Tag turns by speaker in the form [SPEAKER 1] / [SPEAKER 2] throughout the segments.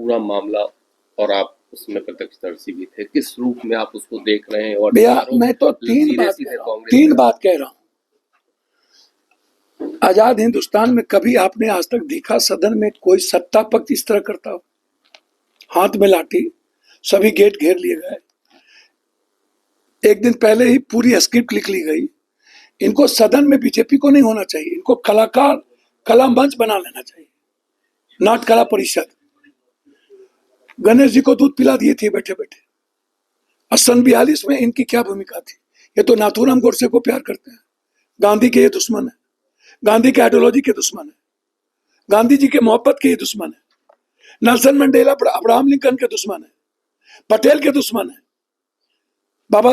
[SPEAKER 1] पूरा मामला और आप उसमें प्रत्यक्षदर्शी भी थे, किस रूप में आप उसको देख रहे हैं? और
[SPEAKER 2] भैया मैं तो तीन बात कह रहा हूँ। आजाद हिंदुस्तान में कभी आपने आज तक देखा सदन में कोई सत्ता पक्ष इस तरह करता हो? हाथ में लाठी, सभी गेट घेर लिए गए, एक दिन पहले ही पूरी स्क्रिप्ट लिख ली गई। इनको सदन में बीजेपी को नहीं होना चाहिए, इनको कलाकार कला मंच बना लेना चाहिए, नाट कला परिषद। गणेश जी को दूध पिला दिए थे बैठे बैठे। और सन 42 में इनकी क्या भूमिका थी? ये तो नाथूराम गोडसे को प्यार करते हैं, गांधी के ये दुश्मन है, गांधी के आइडियोलॉजी के दुश्मन है, गांधी जी के मोहब्बत के ये दुश्मन है, नेल्सन मंडेला अब्राहम लिंकन के दुश्मन है, पटेल के दुश्मन है। बाबा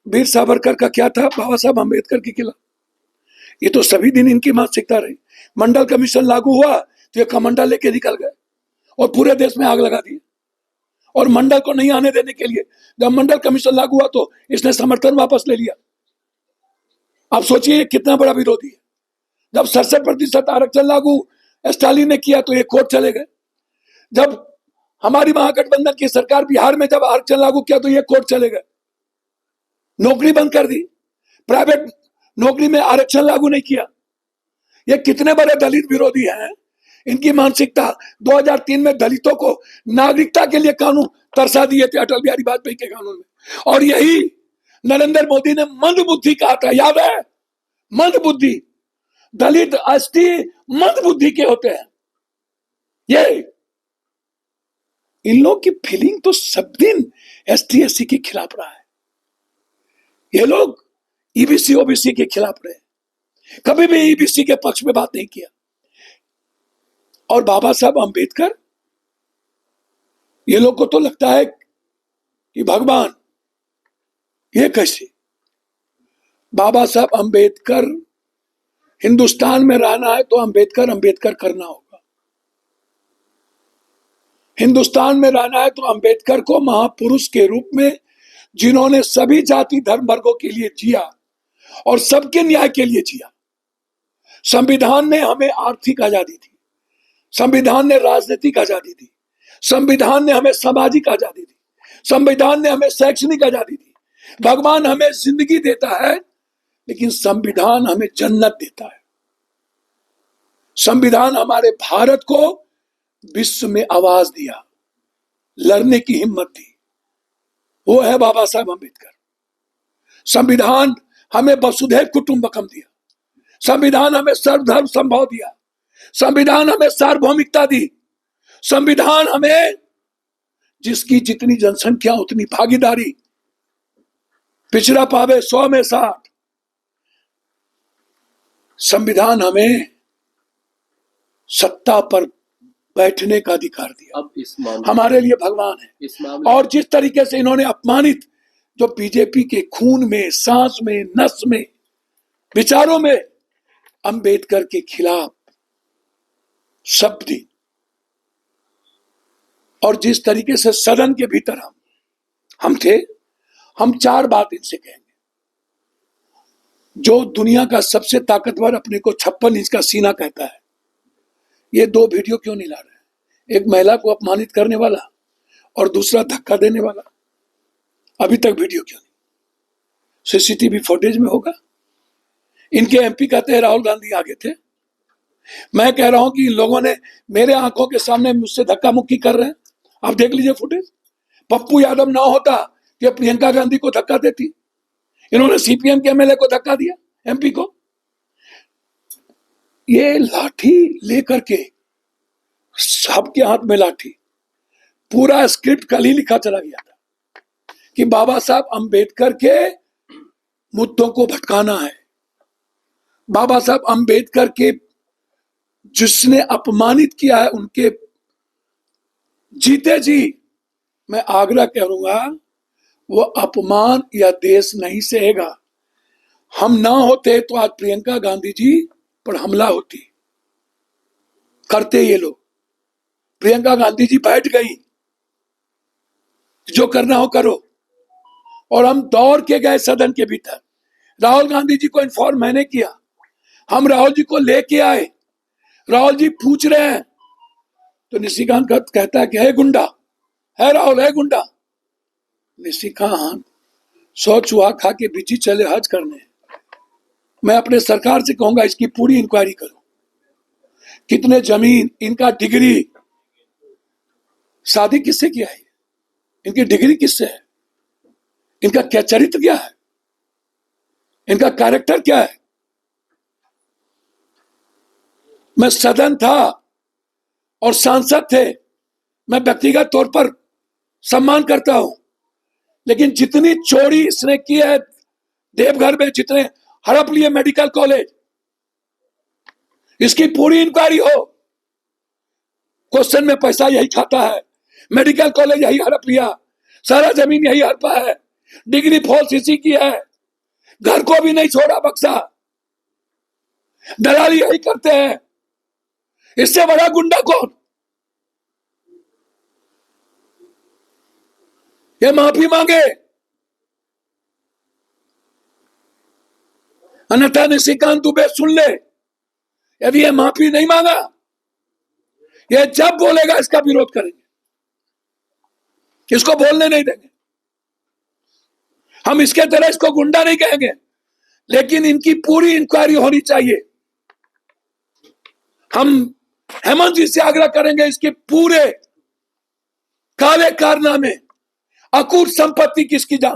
[SPEAKER 2] वीर सावरकर का क्या था? बाबा साहब अम्बेडकर के खिलाफ। ये तो सभी दिन इनकी मानसिकता रही। मंडल कमीशन लागू हुआ तो ये कमंडल लेके निकल गए और पूरे देश में आग लगा दी। और मंडल को नहीं आने देने के लिए जब मंडल कमीशन लागू हुआ तो इसने समर्थन वापस ले लिया। आप सोचिए कितना बड़ा विरोधी है। जब 67% आरक्षण लागू स्टालिन ने किया तो ये कोर्ट चले गए। जब हमारी महागठबंधन की सरकार बिहार में जब आरक्षण लागू किया तो ये कोर्ट चले गए, नौकरी बंद कर दी, प्राइवेट नौकरी में आरक्षण लागू नहीं किया। ये कितने बड़े दलित विरोधी हैं। इनकी मानसिकता 2003 में दलितों को नागरिकता के लिए कानून तरसा दिए थे अटल बिहारी वाजपेयी के कानून में, और यही नरेंद्र मोदी ने मंद बुद्धि कहा था, याद है? मंद बुद्धि, दलित एसटी मंद बुद्धि के होते हैं। ये इन लोग की फीलिंग तो सब दिन एसटी एससी के खिलाफ रहा है। ये लोग ईबीसी ओबीसी के खिलाफ रहे, कभी भी ईबीसी के पक्ष में बात नहीं किया। और बाबा साहब अंबेडकर, ये लोग को तो लगता है कि भगवान, ये कैसे? बाबा साहब अंबेडकर, हिंदुस्तान में रहना है तो अंबेडकर करना होगा। हिंदुस्तान में रहना है तो अंबेडकर को महापुरुष के रूप में, जिन्होंने सभी जाति धर्म वर्गों के लिए जिया और सबके न्याय के लिए जिया। संविधान ने हमें आर्थिक आजादी दी, संविधान ने राजनीतिक आजादी दी, संविधान ने हमें सामाजिक आजादी दी, संविधान ने हमें शैक्षणिक आजादी दी। भगवान हमें जिंदगी देता है लेकिन संविधान हमें जन्नत देता है। संविधान हमारे भारत को विश्व में आवाज दिया, लड़ने की हिम्मत दी, वो है बाबा साहब अंबेडकर। संविधान हमें वसुधैव कुटुंबकम दिया, संविधान हमें सर्वधर्म संभव दिया, संविधान हमें सार्वभौमिकता दी, संविधान हमें जिसकी जितनी जनसंख्या उतनी भागीदारी, पिछड़ा पावे 100 में 60। संविधान हमें सत्ता पर बैठने का अधिकार दिया।
[SPEAKER 1] अब इस
[SPEAKER 2] हमारे लिए भगवान है। और जिस तरीके से इन्होंने अपमानित, जो बीजेपी के खून में, सांस में, नस में, विचारों में अंबेडकर के खिलाफ शब्द दी, और जिस तरीके से सदन के भीतर हम थे, हम 4 बात इनसे कहेंगे। जो दुनिया का सबसे ताकतवर अपने को 56 इंच का सीना कहता है, ये 2 वीडियो क्यों नहीं ला रहे हैं? एक महिला को अपमानित करने वाला और दूसरा धक्का देने वाला। अभी तक वीडियो क्यों नहीं? सीसीटीवी फुटेज में होगा। इनके एमपी कहते हैं राहुल गांधी आगे थे। मैं कह रहा हूं कि इन लोगों ने मेरे आंखों के सामने मुझसे धक्का मुक्की कर रहे हैं। आप देख लीजिए फुटेज। पप्पू यादव ना होता कि प्रियंका गांधी को धक्का देती। इन्होंने सीपीएम के एमएलए को धक्का दिया, एमपी को। ये लाठी लेकर के, सबके हाथ में लाठी, पूरा स्क्रिप्ट कल ही लिखा चला गया था कि बाबा साहब अंबेडकर के मुद्दों को भटकाना है। बाबा साहब अंबेडकर के जिसने अपमानित किया है, उनके जीते जी मैं आग्रह करूंगा, वो अपमान या देश नहीं सहेगा। हम ना होते तो आज प्रियंका गांधी जी पर हमला होती, करते ये लोग। प्रियंका गांधी जी बैठ गई, जो करना हो करो, और हम दौड़ के गए सदन के भीतर। राहुल गांधी जी को इन्फॉर्म मैंने किया, हम राहुल जी को लेके आए। राहुल जी पूछ रहे हैं तो निशिकांत कहता है कि है गुंडा, है राहुल, है गुंडा। निशिकांत 100 चूहा खा के बिची चले हज करने। मैं अपने सरकार से कहूंगा इसकी पूरी इंक्वायरी करो, कितने जमीन, इनका डिग्री, शादी किससे किया है, इनकी डिग्री किससे है, इनका क्या चरित्र क्या है, इनका कैरेक्टर क्या है। मैं सदन था और सांसद थे, मैं व्यक्तिगत तौर पर सम्मान करता हूं, लेकिन जितनी चोरी इसने की है देवघर में, जितने हड़प लिए मेडिकल कॉलेज, इसकी पूरी इंक्वायरी हो। क्वेश्चन में पैसा यही खाता है, मेडिकल कॉलेज यही हड़प लिया, सारा जमीन यही हड़पा है, डिग्री फॉल्स इसी की है, घर को भी नहीं छोड़ा बक्सा, दलाली यही करते हैं। इससे बड़ा गुंडा कौन? ये माफी मांगे, अन्यथा निशिकांत दुबे सुन ले, यदि ये माफी नहीं मांगा, ये जब बोलेगा इसका विरोध करेंगे, इसको बोलने नहीं देंगे। हम इसके तरह इसको गुंडा नहीं कहेंगे, लेकिन इनकी पूरी इंक्वायरी होनी चाहिए। हम हेमंत जी से आग्रह करेंगे इसके पूरे काले कारनामे, अकूत संपत्ति किसकी जांच